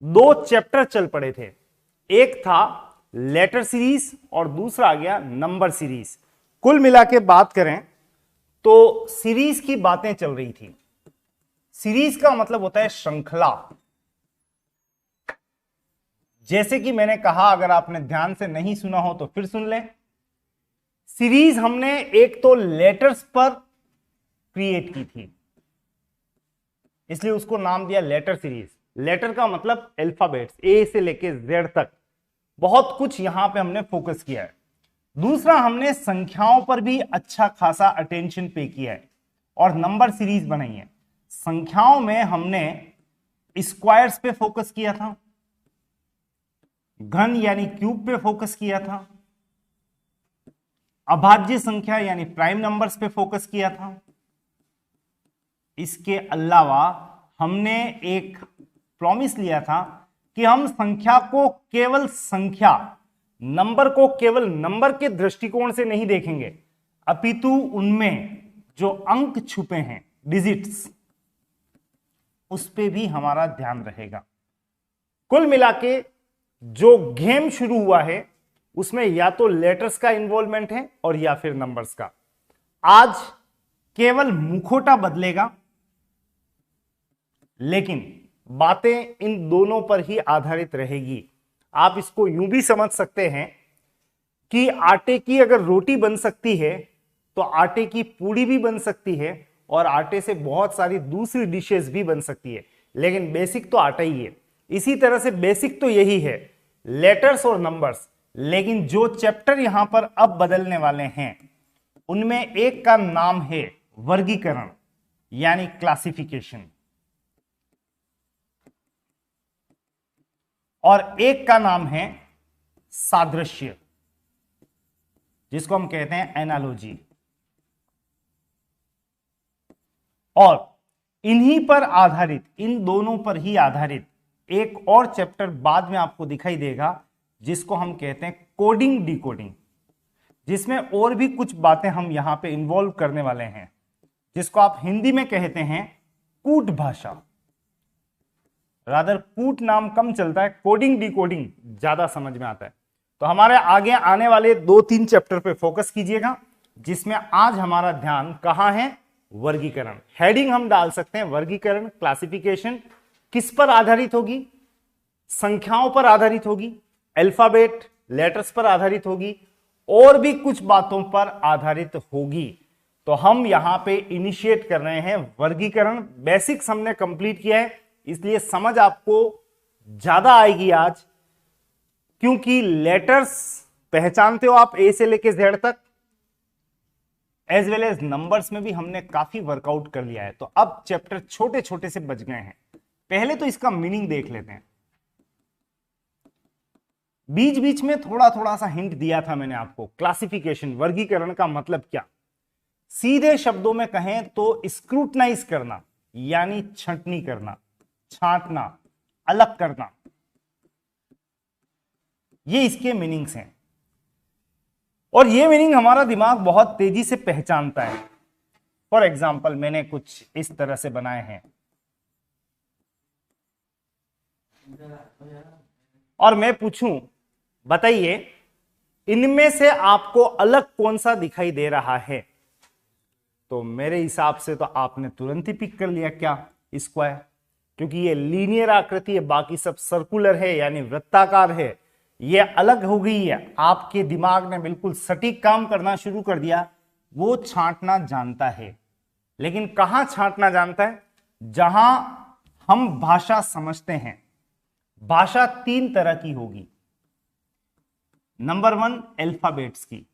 दो चैप्टर चल पड़े थे, एक था लेटर सीरीज और दूसरा आ गया नंबर सीरीज। कुल मिला के बात करें तो सीरीज की बातें चल रही थी। सीरीज का मतलब होता है श्रृंखला। जैसे कि मैंने कहा, अगर आपने ध्यान से नहीं सुना हो तो फिर सुन लें। सीरीज हमने एक तो लेटर्स पर क्रिएट की थी, इसलिए उसको नाम दिया लेटर सीरीज। लेटर का मतलब अल्फाबेट्स, ए से लेके जेड तक, बहुत कुछ यहां पे हमने फोकस किया है। दूसरा, हमने संख्याओं पर भी अच्छा खासा अटेंशन पे किया है और नंबर सीरीज बनाई है। संख्याओं में हमने स्क्वायर्स पे फोकस किया था, घन यानी क्यूब पे फोकस किया था, अभाज्य संख्या यानी प्राइम नंबर्स पे फोकस किया था। इसके अलावा हमने एक प्रॉमिस लिया था कि हम संख्या को केवल संख्या, नंबर को केवल नंबर के दृष्टिकोण से नहीं देखेंगे, अपितु उनमें जो अंक छुपे हैं, डिजिट्स, उस पे भी हमारा ध्यान रहेगा। कुल मिला के जो गेम शुरू हुआ है उसमें या तो लेटर्स का इन्वॉल्वमेंट है और या फिर नंबर्स का। आज केवल मुखौटा बदलेगा, लेकिन बातें इन दोनों पर ही आधारित रहेगी। आप इसको यूं भी समझ सकते हैं कि आटे की अगर रोटी बन सकती है तो आटे की पूड़ी भी बन सकती है और आटे से बहुत सारी दूसरी डिशेस भी बन सकती है, लेकिन बेसिक तो आटा ही है। इसी तरह से बेसिक तो यही है, लेटर्स और नंबर्स। लेकिन जो चैप्टर यहां पर अब बदलने वाले हैं उनमें एक का नाम है वर्गीकरण यानी क्लासिफिकेशन, और एक का नाम है सादृश्य, जिसको हम कहते हैं एनालॉजी। और इन्हीं पर आधारित, इन दोनों पर ही आधारित एक और चैप्टर बाद में आपको दिखाई देगा जिसको हम कहते हैं कोडिंग डिकोडिंग, जिसमें और भी कुछ बातें हम यहां पे इन्वॉल्व करने वाले हैं, जिसको आप हिंदी में कहते हैं कूट भाषा। रादर कूट नाम कम चलता है, कोडिंग डिकोडिंग ज्यादा समझ में आता है। तो हमारे आगे आने वाले 2-3 चैप्टर पे फोकस कीजिएगा, जिसमें आज हमारा ध्यान कहां है, वर्गीकरण। हेडिंग हम डाल सकते हैं वर्गीकरण, क्लासिफिकेशन। किस पर आधारित होगी? संख्याओं पर आधारित होगी, अल्फाबेट लेटर्स पर आधारित होगी, और भी कुछ बातों पर आधारित होगी। तो हम यहां पे इनिशिएट कर रहे हैं वर्गीकरण। बेसिक्स हमने कंप्लीट किया है, इसलिए समझ आपको ज्यादा आएगी आज, क्योंकि लेटर्स पहचानते हो आप ए से लेके जेड तक, एज वेल एज नंबर्स में भी हमने काफी वर्कआउट कर लिया है। तो अब चैप्टर छोटे छोटे से बच गए हैं। पहले तो इसका मीनिंग देख लेते हैं। बीच बीच में थोड़ा थोड़ा सा हिंट दिया था मैंने आपको। क्लासिफिकेशन, वर्गीकरण का मतलब क्या? सीधे शब्दों में कहें तो स्क्रूटनाइज करना, यानी छंटनी करना, छांटना, अलग करना, ये इसके मीनिंग्स हैं। और ये मीनिंग हमारा दिमाग बहुत तेजी से पहचानता है। फॉर एग्जाम्पल, मैंने कुछ इस तरह से बनाए हैं और मैं पूछूं, बताइए इनमें से आपको अलग कौन सा दिखाई दे रहा है? तो मेरे हिसाब से तो आपने तुरंत ही पिक कर लिया, क्या? स्क्वायर, क्योंकि ये लीनियर आकृति है, बाकी सब सर्कुलर है यानी वृत्ताकार है। ये अलग हो गई है, आपके दिमाग ने बिल्कुल सटीक काम करना शुरू कर दिया। वो छांटना जानता है, लेकिन कहां छांटना जानता है? जहां हम भाषा समझते हैं। भाषा 3 तरह की होगी। नंबर 1 अल्फाबेट्स की,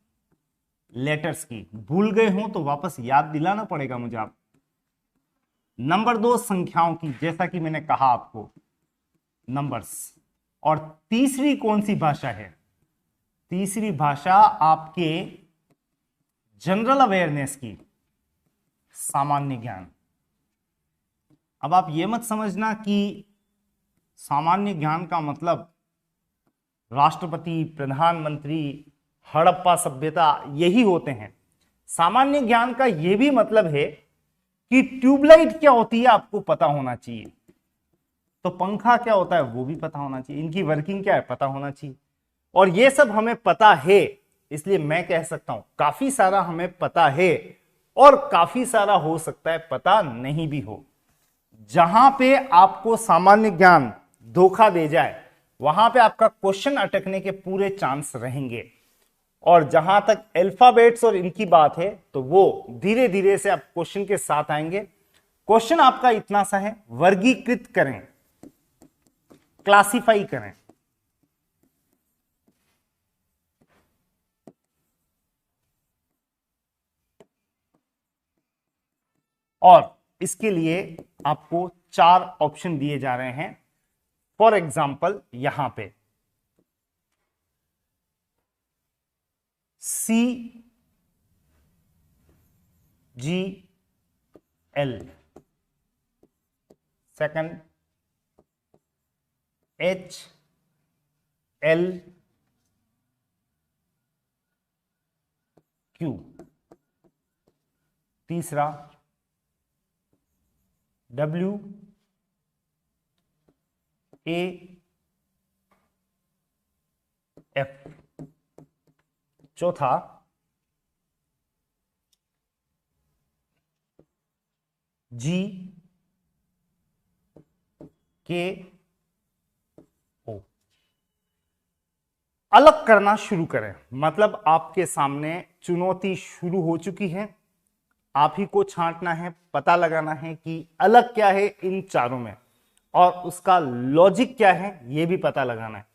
लेटर्स की। भूल गए हो तो वापस याद दिलाना पड़ेगा मुझे आप। नंबर 2 संख्याओं की, जैसा कि मैंने कहा आपको, नंबर्स। और तीसरी कौन सी भाषा है? तीसरी भाषा आपके जनरल अवेयरनेस की, सामान्य ज्ञान। अब आप ये मत समझना कि सामान्य ज्ञान का मतलब राष्ट्रपति, प्रधानमंत्री, हड़प्पा सभ्यता यही होते हैं। सामान्य ज्ञान का यह भी मतलब है कि ट्यूबलाइट क्या होती है आपको पता होना चाहिए। तो पंखा क्या होता है वो भी पता होना चाहिए, इनकी वर्किंग क्या है पता होना चाहिए। और ये सब हमें पता है, इसलिए मैं कह सकता हूं काफी सारा हमें पता है और काफी सारा हो सकता है पता नहीं भी हो। जहां पे आपको सामान्य ज्ञान धोखा दे जाए वहां पे आपका क्वेश्चन अटकने के पूरे चांस रहेंगे। और जहां तक अल्फाबेट्स और इनकी बात है तो वो धीरे धीरे से आप क्वेश्चन के साथ आएंगे। क्वेश्चन आपका इतना सा है, वर्गीकृत करें, क्लासिफाई करें। और इसके लिए आपको 4 ऑप्शन दिए जा रहे हैं। फॉर एग्जाम्पल यहां पे CGL, सेकंड HLQ, तीसरा WAF, चौथा GKO। अलग करना शुरू करें, मतलब आपके सामने चुनौती शुरू हो चुकी है। आप ही को छांटना है, पता लगाना है कि अलग क्या है इन चारों में और उसका लॉजिक क्या है यह भी पता लगाना है।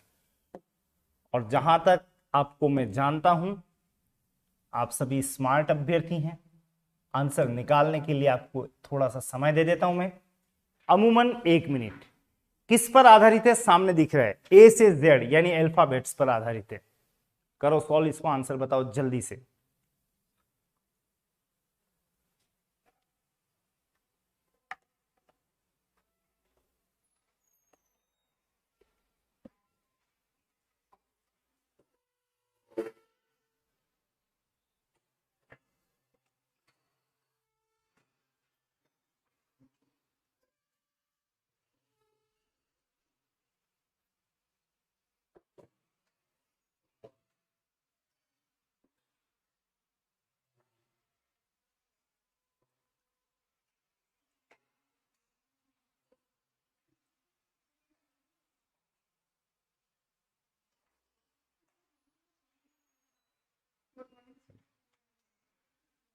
और जहां तक आपको मैं जानता हूं आप सभी स्मार्ट अभ्यर्थी हैं, आंसर निकालने के लिए आपको थोड़ा सा समय दे देता हूं मैं, अमूमन 1 मिनट। किस पर आधारित है सामने दिख रहा है, ए से जेड यानी अल्फाबेट्स पर आधारित है। करो सॉल्व, इसको आंसर बताओ जल्दी से।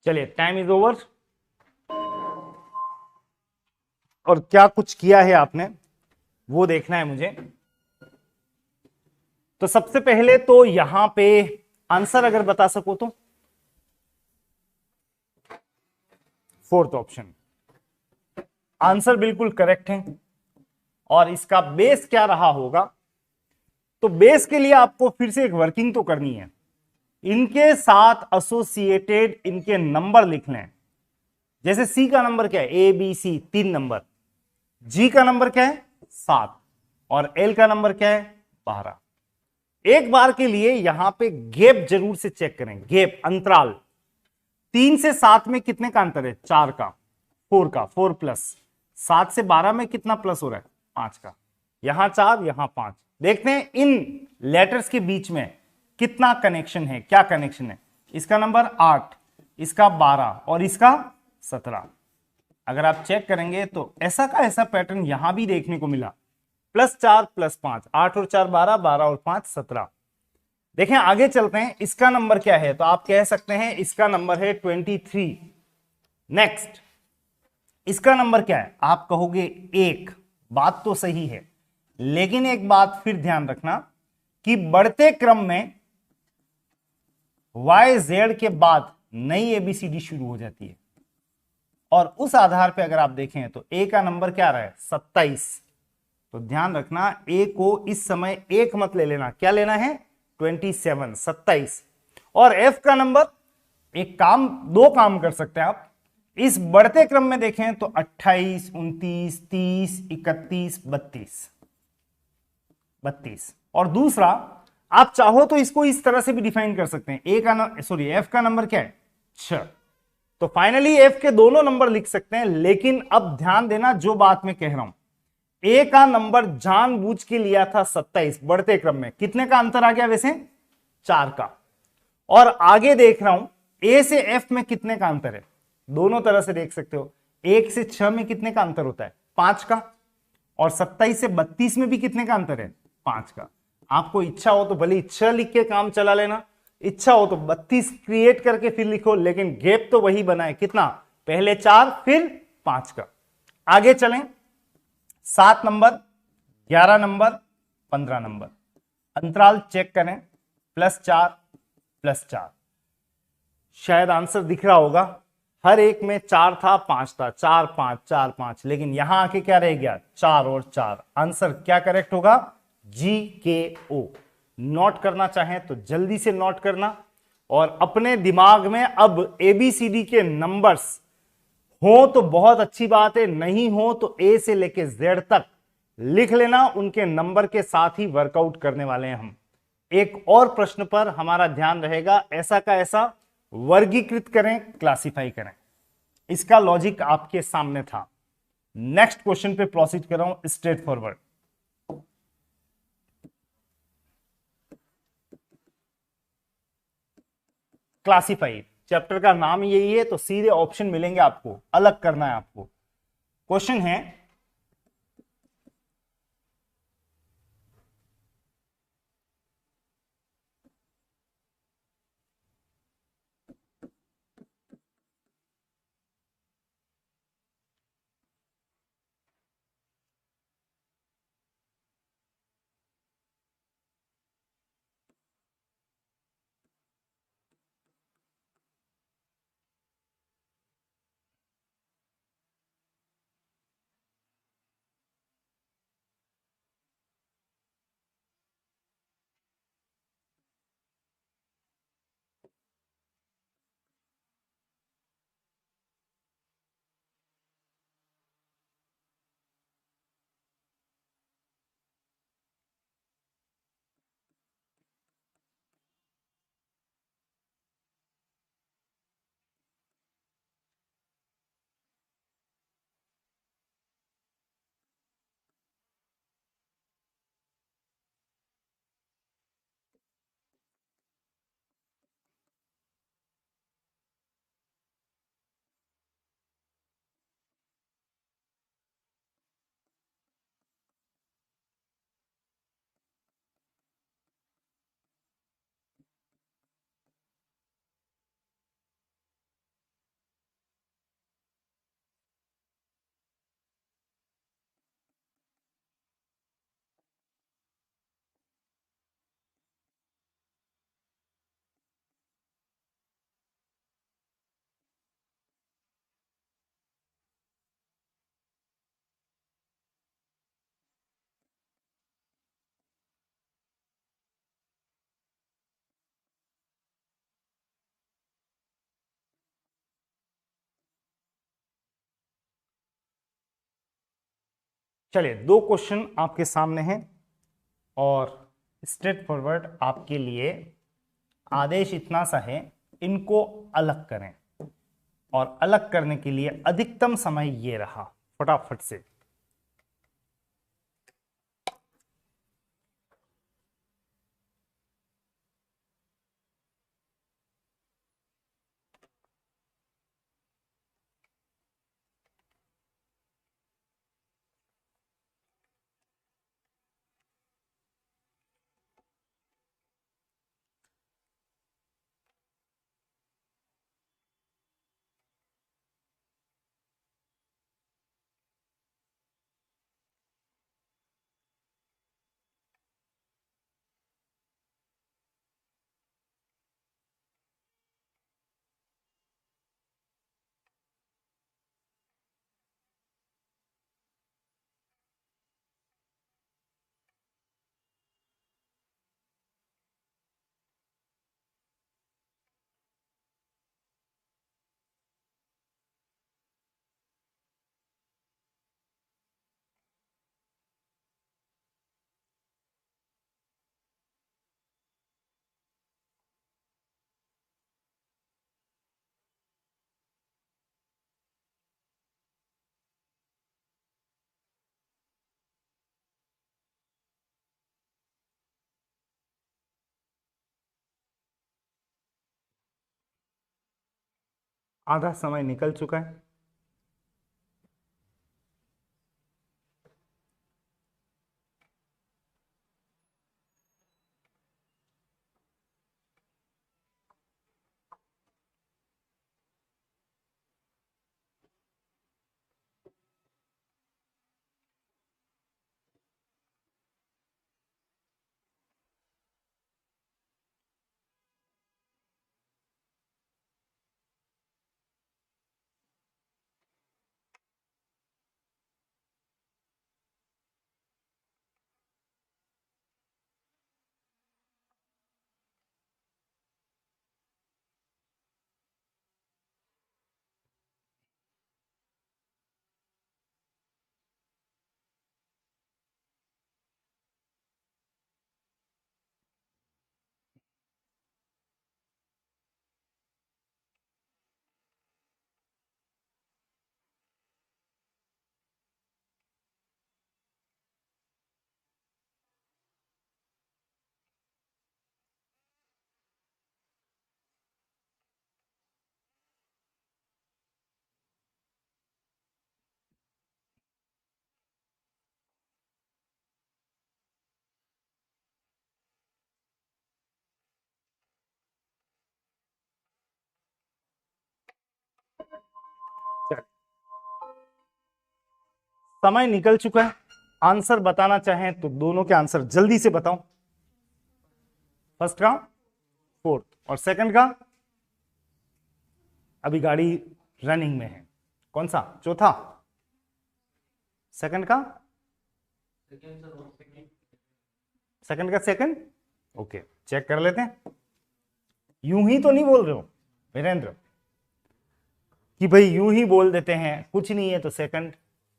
चलिए टाइम इज ओवर। और क्या कुछ किया है आपने वो देखना है मुझे। तो सबसे पहले तो यहां पे आंसर अगर बता सको तो 4th ऑप्शन आंसर बिल्कुल करेक्ट है। और इसका बेस क्या रहा होगा, तो बेस के लिए आपको फिर से एक वर्किंग तो करनी है, इनके साथ एसोसिएटेड इनके नंबर लिख लें। जैसे सी का नंबर क्या है, ए बी सी 3 नंबर, जी का नंबर क्या है 7 और एल का नंबर क्या है 12। एक बार के लिए यहां पे गैप जरूर से चेक करें, गैप अंतराल 3 से 7 में कितने का अंतर है, 4 का, 4 का, 4 प्लस 7 से 12 में कितना प्लस हो रहा है 5 का, यहां 4 यहां 5। देखते हैं इन लेटर्स के बीच में कितना कनेक्शन है, क्या कनेक्शन है। इसका नंबर 8, इसका 12 और इसका 17। अगर आप चेक करेंगे तो ऐसा का ऐसा पैटर्न यहां भी देखने को मिला, +4 +5, 8 और 4 12, 12 और 5 17। देखें आगे चलते हैं, इसका नंबर क्या है, तो आप कह सकते हैं इसका नंबर है 23। नेक्स्ट इसका नंबर क्या है, आप कहोगे 1, बात तो सही है, लेकिन एक बात फिर ध्यान रखना कि बढ़ते क्रम में YZ के बाद नई ABCD शुरू हो जाती है। और उस आधार पे अगर आप देखें तो A का नंबर क्या रहा है 27। तो ध्यान रखना A को इस समय 1 मत ले लेना, क्या लेना है 27, 27। और F का नंबर एक काम, 2 काम कर सकते हैं आप इस बढ़ते क्रम में देखें तो 28, 29, 30, 31, 32। और दूसरा आप चाहो तो इसको इस तरह से भी डिफाइन कर सकते हैं, F का नंबर क्या है 6। तो फाइनली F के दोनों नंबर लिख सकते हैं। लेकिन अब ध्यान देना जो बात मैं कह रहा हूं, ए का नंबर जानबूझ के लिया था 27 बढ़ते क्रम में। कितने का अंतर आ गया वैसे? 4 का। और आगे देख रहा हूं ए से एफ में कितने का अंतर है, दोनों तरह से देख सकते हो। 1 से 6 में कितने का अंतर होता है? 5 का। और 27 से 32 में भी कितने का अंतर है? 5 का। आपको इच्छा हो तो भले इच्छा लिख के काम चला लेना, इच्छा हो तो 32 क्रिएट करके फिर लिखो, लेकिन गैप तो वही बना है। कितना? पहले 4 फिर 5 का। आगे चलें। 7 नंबर, 11 नंबर, 15 नंबर, अंतराल चेक करें, +4 +4। शायद आंसर दिख रहा होगा, हर एक में 4 था 5 था, 4 5 4 5, लेकिन यहां आके क्या रह गया? 4 और 4। आंसर क्या करेक्ट होगा? GKO। नोट करना चाहें तो जल्दी से नोट करना, और अपने दिमाग में अब ABCD के नंबर्स हो तो बहुत अच्छी बात है, नहीं हो तो A से लेके Z तक लिख लेना। उनके नंबर के साथ ही वर्कआउट करने वाले हैं हम। एक और प्रश्न पर हमारा ध्यान रहेगा, ऐसा का ऐसा वर्गीकृत करें, क्लासिफाई करें। इसका लॉजिक आपके सामने था। नेक्स्ट क्वेश्चन पे प्रोसीड कर रहा हूं, स्ट्रेट फॉरवर्ड। क्लासिफाई चैप्टर का नाम यही है, तो सीधे ऑप्शन मिलेंगे आपको, अलग करना है आपको। क्वेश्चन है, चलिए दो क्वेश्चन आपके सामने हैं, और स्ट्रेट फॉरवर्ड आपके लिए आदेश इतना सा है, इनको अलग करें। और अलग करने के लिए अधिकतम समय ये रहा, फटाफट से। आधा समय निकल चुका है। समय निकल चुका है। आंसर बताना चाहें तो दोनों के आंसर जल्दी से बताओ। फर्स्ट का फोर्थ और सेकंड का अभी गाड़ी रनिंग में है। कौन सा? चौथा। सेकंड का सेकंड। ओके, चेक कर लेते हैं। यूं ही तो नहीं बोल रहे हो वीरेंद्र कि भाई यूं ही बोल देते हैं कुछ नहीं है तो सेकंड?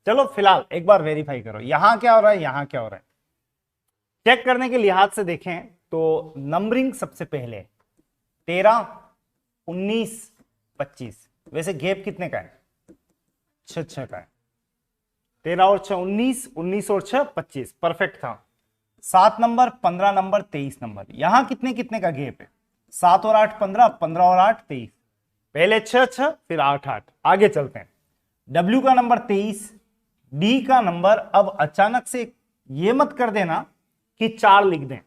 चलो फिलहाल एक बार वेरीफाई करो, यहां क्या हो रहा है, यहां क्या हो रहा है। चेक करने के लिहाज से देखें तो नंबरिंग सबसे पहले 13, 19, 25। वैसे गैप कितने का है? 6 का है। 13 और 6 19, 19 और 6 25, परफेक्ट था। 7 नंबर, 15 नंबर, 23 नंबर, यहां कितने कितने का गैप है? 7 और 8 15, 15 और 8 23। पहले 6 6 फिर 8 8। आगे चलते हैं। W का नंबर 23, D का नंबर, अब अचानक से ये मत कर देना कि 4 लिख दें।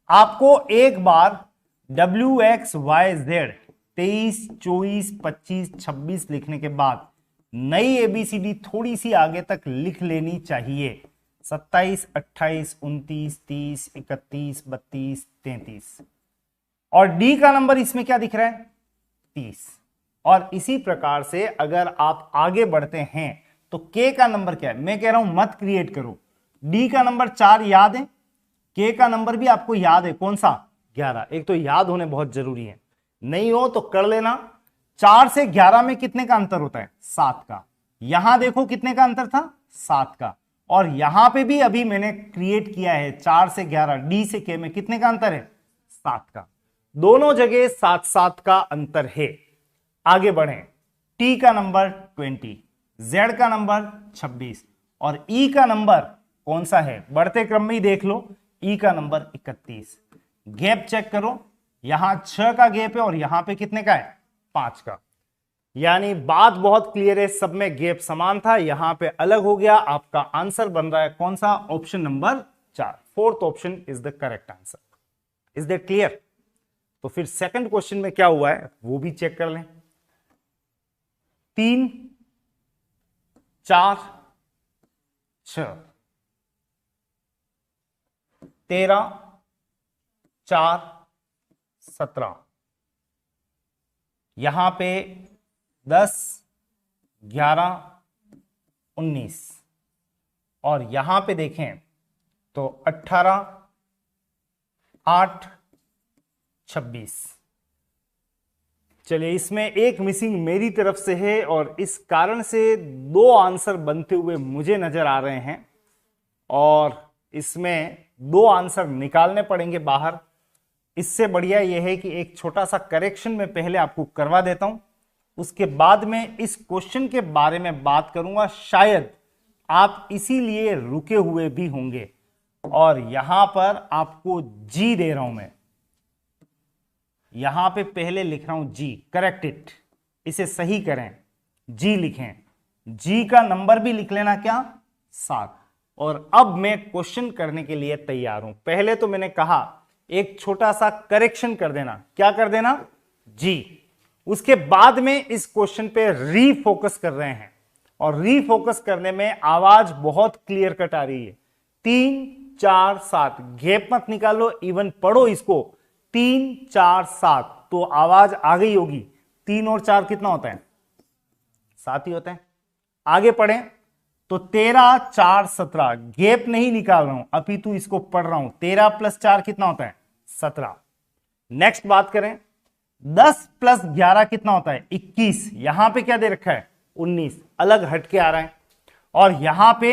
आपको एक बार WXYZ 23, 24, 25, 26 लिखने के बाद नई ABCD थोड़ी सी आगे तक लिख लेनी चाहिए। 27, 28, 29, 30, 31, 32, 33। और D का नंबर इसमें क्या दिख रहा है? 30। और इसी प्रकार से अगर आप आगे बढ़ते हैं तो K का नंबर क्या है? मैं कह रहा हूं मत क्रिएट करो। D का नंबर 4 याद है, K का नंबर भी आपको याद है, कौन सा? 11। एक तो याद होने बहुत जरूरी है, नहीं हो तो कर लेना। 4 से 11 में कितने का अंतर होता है? 7 का। यहां देखो कितने का अंतर था? 7 का। और यहां पे भी अभी मैंने क्रिएट किया है 4 से 11, D से K में कितने का अंतर है? 7 का। दोनों जगह 7 7 का अंतर है। आगे बढ़ें। T का नंबर 20, Z का नंबर 26 और E का नंबर कौन सा है? बढ़ते क्रम में ही देख लो। E का नंबर 31। गैप चेक करो, यहां 6 का गैप है और यहां पे कितने का है? 5 का। यानी बात बहुत क्लियर है, सब में गैप समान था, यहां पे अलग हो गया। आपका आंसर बन रहा है कौन सा? Option number 4। Fourth option is the correct answer. Is that clear? तो फिर सेकंड क्वेश्चन में क्या हुआ है वो भी चेक कर लें। 3, 4, 6, 13, 4, 17। यहां पे 10, 11, 19 और यहां पे देखें तो 18, 8, 26। चलिए, इसमें एक मिसिंग मेरी तरफ से है और इस कारण से 2 आंसर बनते हुए मुझे नजर आ रहे हैं और इसमें 2 आंसर निकालने पड़ेंगे बाहर। इससे बढ़िया यह है कि एक छोटा सा करेक्शन मैं पहले आपको करवा देता हूं, उसके बाद में इस क्वेश्चन के बारे में बात करूंगा। शायद आप इसीलिए रुके हुए भी होंगे और यहां पर आपको जी दे रहा हूं मैं, यहां पे पहले लिख रहा हूं जी, करेक्ट इट। इसे सही करें, जी लिखें, जी का नंबर भी लिख लेना क्या, 7। और अब मैं क्वेश्चन करने के लिए तैयार हूं। पहले तो मैंने कहा एक छोटा सा करेक्शन कर देना, क्या कर देना, जी। उसके बाद में इस क्वेश्चन पे रीफोकस कर रहे हैं, और रीफोकस करने में आवाज बहुत क्लियर कट आ रही है। 3 4 7, गैप मत निकालो, इवन पढ़ो इसको। 3 4 7 तो आवाज आ गई होगी। 3 और 4 कितना होता है, 7 ही होता है। आगे पढ़ें तो 13 4 17, गैप नहीं निकाल रहा हूं, अपितु इसको पढ़ रहा हूं। 13 + 4 कितना होता है, 17। नेक्स्ट बात करें, 10 + 11 कितना होता है, 21। यहां पे क्या दे रखा है, 19, अलग हटके आ रहा है। और यहां पे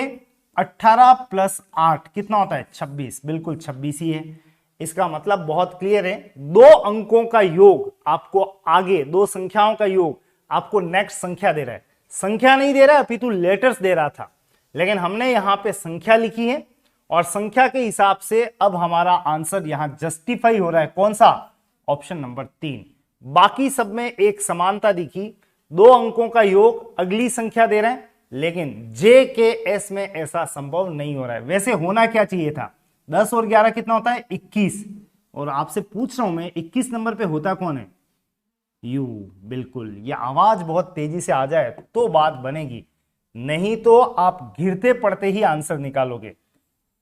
18 + 8 कितना होता है, 26, बिल्कुल 26 ही है। इसका मतलब बहुत क्लियर है, दो अंकों का योग आपको आगे, दो संख्याओं का योग आपको नेक्स्ट संख्या दे रहा है। संख्या नहीं दे रहा है, अपितु लेटर्स दे रहा था, लेकिन हमने यहां पे संख्या लिखी है, और संख्या के हिसाब से अब हमारा आंसर यहां जस्टिफाई हो रहा है। कौन सा, ऑप्शन नंबर 3। बाकी सब में एक समानता दिखी, दो अंकों का योग अगली संख्या दे रहे हैं, लेकिन जे के एस में ऐसा संभव नहीं हो रहा है। वैसे होना क्या चाहिए था, 10 और 11 कितना होता है, 21। और आपसे पूछ रहा हूं मैं, 21 नंबर पे होता कौन है, यू। बिल्कुल, ये आवाज बहुत तेजी से आ जाए तो बात बनेगी, नहीं तो आप गिरते पड़ते ही आंसर निकालोगे।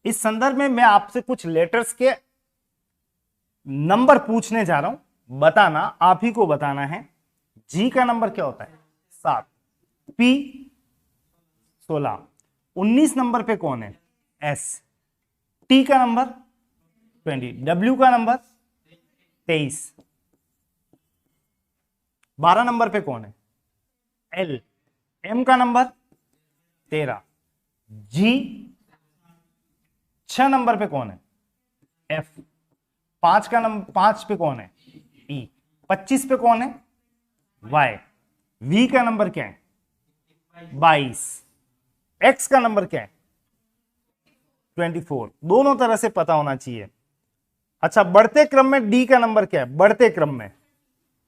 इस संदर्भ में मैं आपसे कुछ लेटर्स के नंबर पूछने जा रहा हूं, बताना, आप ही को बताना है। जी का नंबर क्या होता है, 7। पी 16। 19 नंबर पे कौन है, एस। टी का नंबर 20। डब्ल्यू का नंबर 23। 12 नंबर पे कौन है, एल। एम का नंबर 13। जी 6 नंबर पे कौन है, एफ। 5 का नंबर, 5 पे कौन है, ई। 25 पे कौन है, वाई। वी का नंबर क्या है, 22। एक्स का नंबर क्या है, 24। दोनों तरह से पता होना चाहिए। अच्छा, बढ़ते क्रम में डी का नंबर क्या है, बढ़ते क्रम में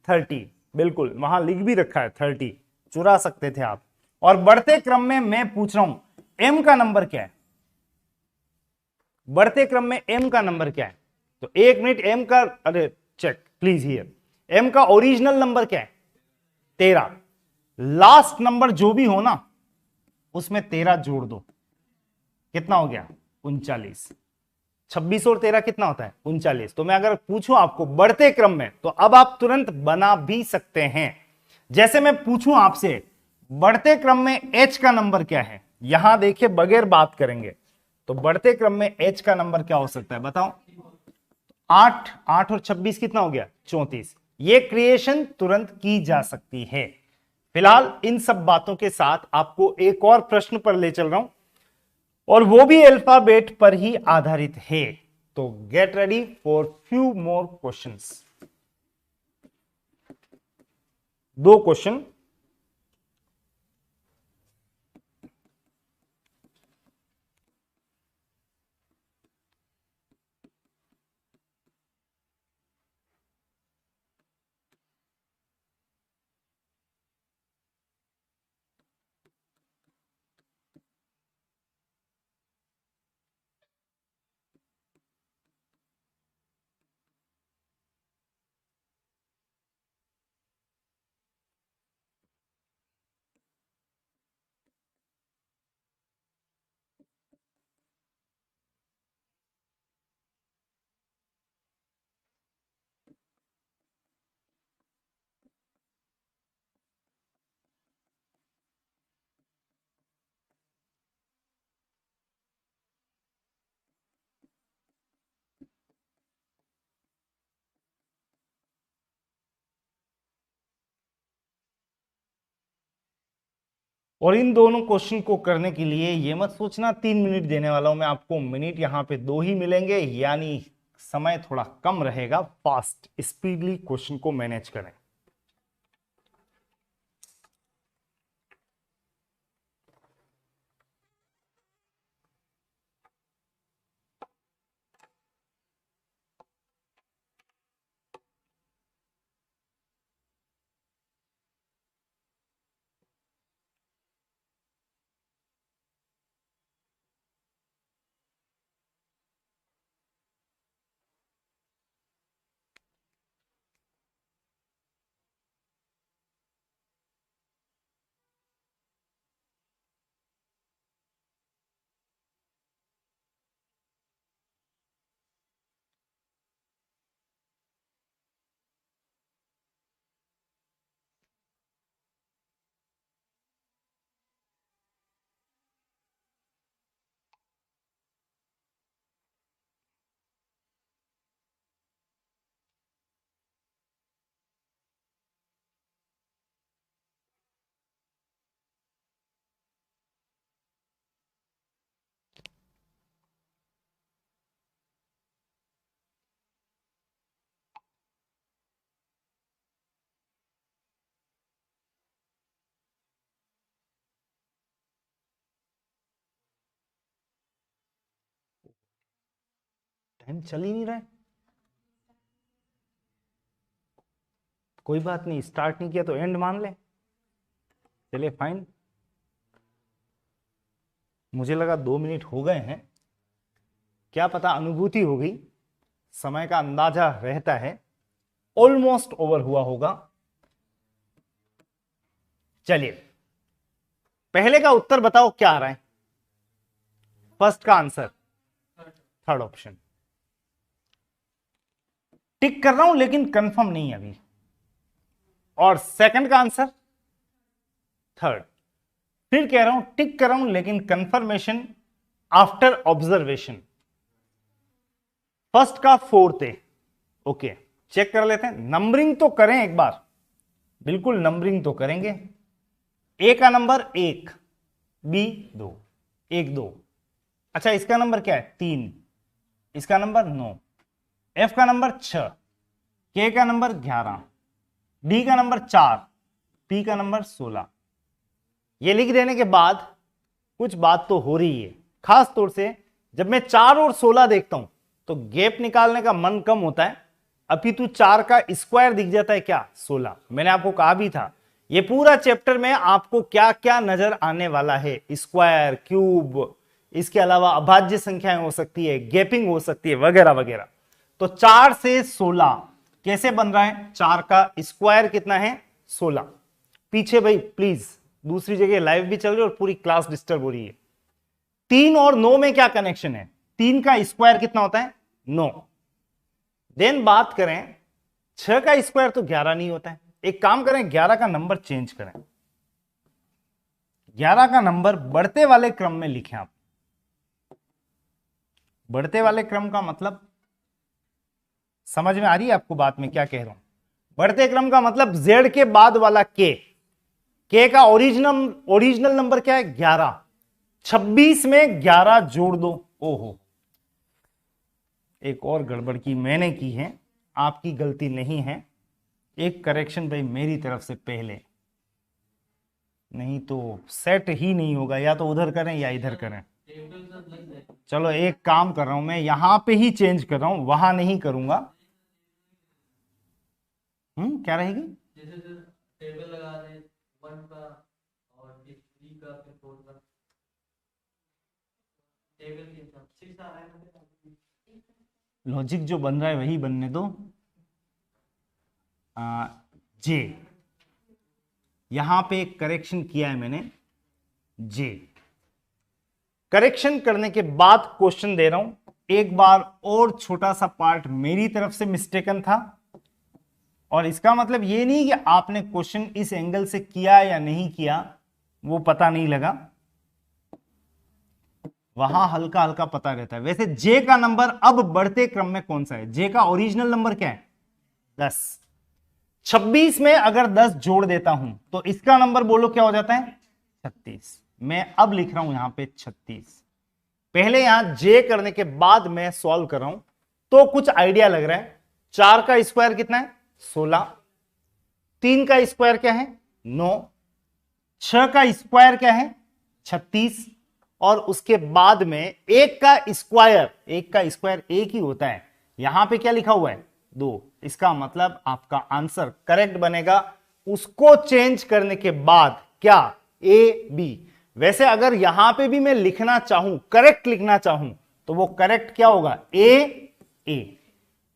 30। बिल्कुल, वहां लिख भी रखा है 30, चुरा सकते थे आप। और बढ़ते क्रम में मैं पूछ रहा हूं, एम का नंबर क्या है, बढ़ते क्रम में एम का नंबर क्या है। तो 1 मिनट, एम का, अरे चेक प्लीज हियर, एम का ओरिजिनल नंबर क्या है, 13। लास्ट नंबर जो भी हो ना, उसमें 13 जोड़ दो, कितना हो गया, 39। 26 और 13 कितना होता है, 39। तो मैं अगर पूछूं आपको बढ़ते क्रम में, तो अब आप तुरंत बना भी सकते हैं। जैसे मैं पूछूं आपसे, बढ़ते क्रम में एच का नंबर क्या है, यहां देखिए बगैर बात करेंगे, तो बढ़ते क्रम में एच का नंबर क्या हो सकता है, बताओ। 8, 8 और 26 कितना हो गया, 34। ये क्रिएशन तुरंत की जा सकती है। फिलहाल इन सब बातों के साथ आपको एक और प्रश्न पर ले चल रहा हूं, और वो भी अल्फाबेट पर ही आधारित है। तो get ready for few more questions. दो क्वेश्चन। और इन दोनों क्वेश्चन को करने के लिए ये मत सोचना 3 मिनट देने वाला हूं मैं आपको, मिनट यहां पे 2 ही मिलेंगे, यानी समय थोड़ा कम रहेगा। फास्ट स्पीडली क्वेश्चन को मैनेज करें। टाइम चल ही नहीं रहा है। कोई बात नहीं, स्टार्ट नहीं किया तो एंड मान ले। चलिए फाइन, मुझे लगा 2 मिनट हो गए हैं, क्या पता अनुभूति हो गई, समय का अंदाजा रहता है, ऑलमोस्ट ओवर हुआ होगा। चलिए पहले का उत्तर बताओ क्या आ रहा है। फर्स्ट का आंसर थर्ड ऑप्शन, टिक कर रहा हूं लेकिन कंफर्म नहीं है अभी। और सेकंड का आंसर थर्ड, फिर कह रहा हूं टिक कर रहा हूं लेकिन कंफर्मेशन आफ्टर ऑब्जर्वेशन। फर्स्ट का फोर्थ है। ओके, चेक कर लेते हैं, नंबरिंग तो करें एक बार, बिल्कुल नंबरिंग तो करेंगे। ए का नंबर 1, बी 2, 1 2। अच्छा इसका नंबर क्या है 3, इसका नंबर 9, एफ का नंबर 6, के का नंबर 11, डी का नंबर 4, पी का नंबर 16। ये लिख देने के बाद कुछ बात तो हो रही है, खास तौर से जब मैं 4 और 16 देखता हूं तो गैप निकालने का मन कम होता है, अपितु 4 का स्क्वायर दिख जाता है क्या 16। मैंने आपको कहा भी था ये पूरा चैप्टर में आपको क्या क्या नजर आने वाला है, स्क्वायर, क्यूब, इसके अलावा अभाज्य संख्याएं हो सकती है, गैपिंग हो सकती है, वगैरह वगैरह। तो 4 से 16 कैसे बन रहा है, 4 का स्क्वायर कितना है 16। पीछे भाई प्लीज, दूसरी जगह लाइव भी चल रही है और पूरी क्लास डिस्टर्ब हो रही है। 3 और 9 में क्या कनेक्शन है, 3 का स्क्वायर कितना होता है 9। देन बात करें 6 का स्क्वायर तो 11 नहीं होता है। एक काम करें 11 का नंबर चेंज करें, 11 का नंबर बढ़ते वाले क्रम में लिखें आप। बढ़ते वाले क्रम का मतलब समझ में आ रही है आपको बात में क्या कह रहा हूं। बढ़ते क्रम का मतलब जेड के बाद वाला के का ओरिजिनल नंबर क्या है 11, 26 में 11 जोड़ दो। ओहो, एक और गड़बड़ की मैंने की है, आपकी गलती नहीं है, एक करेक्शन भाई मेरी तरफ से पहले, नहीं तो सेट ही नहीं होगा, या तो उधर करें या इधर करें। चलो एक काम कर रहा हूं मैं, यहां पे ही चेंज कर रहा हूं, वहां नहीं करूंगा। क्या रहेगी, जैसे टेबल लगा रहे 1 का और 3 का फिर 4 का टेबल के हिसाब 6 आ रहा है। लॉजिक जो बन रहा है वही बनने दो। जे, यहां पे एक करेक्शन किया है मैंने, जे करेक्शन करने के बाद क्वेश्चन दे रहा हूं। एक बार और छोटा सा पार्ट मेरी तरफ से मिस्टेकन था, और इसका मतलब ये नहीं कि आपने क्वेश्चन इस एंगल से किया या नहीं किया वो पता नहीं लगा, वहां हल्का हल्का पता रहता है। वैसे जे का नंबर अब बढ़ते क्रम में कौन सा है, जे का ओरिजिनल नंबर क्या है 10। 26 में अगर 10 जोड़ देता हूं तो इसका नंबर बोलो क्या हो जाता है 36। मैं अब लिख रहा हूं यहां पे 36। पहले यहां जे करने के बाद मैं सॉल्व कर रहा हूं तो कुछ आइडिया लग रहा है। 4 का स्क्वायर कितना है 16, 3 का स्क्वायर क्या है 9, 6 का स्क्वायर क्या है 36, और उसके बाद में 1 का स्क्वायर, 1 का स्क्वायर 1 ही होता है, यहां पे क्या लिखा हुआ है 2। इसका मतलब आपका आंसर करेक्ट बनेगा उसको चेंज करने के बाद क्या ए बी। वैसे अगर यहां पे भी मैं लिखना चाहूं, करेक्ट लिखना चाहूं, तो वो करेक्ट क्या होगा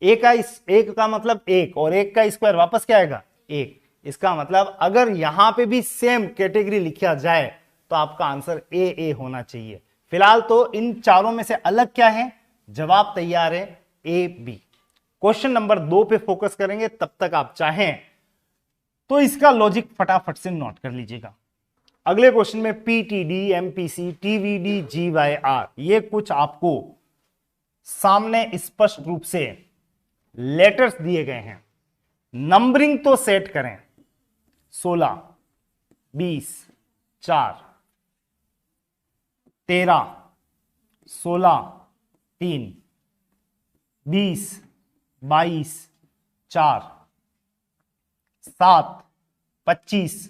ए का एक का मतलब 1 और 1 का स्क्वायर वापस क्या आएगा 1। इसका मतलब अगर यहां पे भी सेम कैटेगरी लिखा जाए तो आपका आंसर ए होना चाहिए। फिलहाल तो इन चारों में से अलग क्या है, जवाब तैयार है ए बी। क्वेश्चन नंबर 2 पे फोकस करेंगे, तब तक आप चाहें तो इसका लॉजिक फटाफट से नोट कर लीजिएगा। अगले क्वेश्चन में पीटीडी, एमपीसी, टीवीडी, जीवाईआर, ये कुछ आपको सामने स्पष्ट रूप से लेटर्स दिए गए हैं। नंबरिंग तो सेट करें, 16, 20, 4, 13, 16, 3, 20, 22, 4, 7, 25,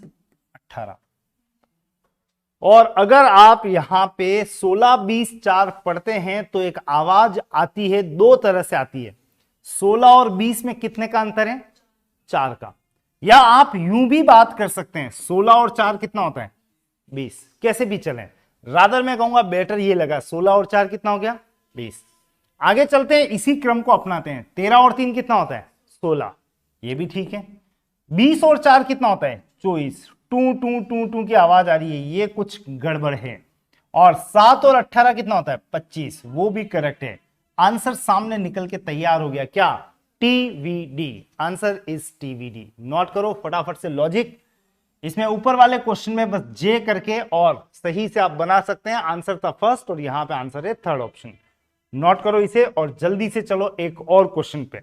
18। और अगर आप यहां पे 16 20 4 पढ़ते हैं तो एक आवाज आती है, दो तरह से आती है। 16 और 20 में कितने का अंतर है? 4 का। या आप यूं भी बात कर सकते हैं, 16 और 4 कितना होता है? 20। कैसे भी चलें, रादर मैं कहूंगा बेटर ये लगा, 16 और 4 कितना हो गया? 20। आगे चलते हैं, इसी क्रम को अपनाते हैं। 13 और 3 कितना होता है? 16। ये भी ठीक है। 20 और 4 कितना होता है? 24। टू टू टू टू की आवाज आ रही है, ये कुछ गड़बड़ है। और 7 और 18 कितना होता है? 25। वो भी करेक्ट है। आंसर सामने निकल के तैयार हो गया। क्या? TVD. Answer is TVD. Note करो फटाफट से लॉजिक। इसमें ऊपर वाले क्वेश्चन में बस जे करके और सही से आप बना सकते हैं। आंसर था फर्स्ट और यहां पे आंसर है थर्ड ऑप्शन। नोट करो इसे और जल्दी से चलो एक और क्वेश्चन पे।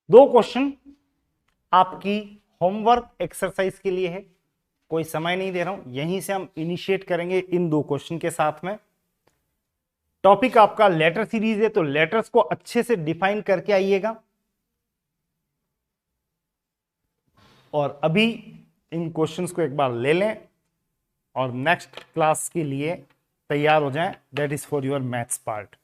दो क्वेश्चन आपकी होमवर्क एक्सरसाइज के लिए है। कोई समय नहीं दे रहा हूं, यहीं से हम इनिशिएट करेंगे इन दो क्वेश्चन के साथ में। टॉपिक आपका लेटर सीरीज है तो लेटर्स को अच्छे से डिफाइन करके आइएगा। और अभी इन क्वेश्चंस को एक बार ले लें और नेक्स्ट क्लास के लिए तैयार हो जाएं। That is for your maths part.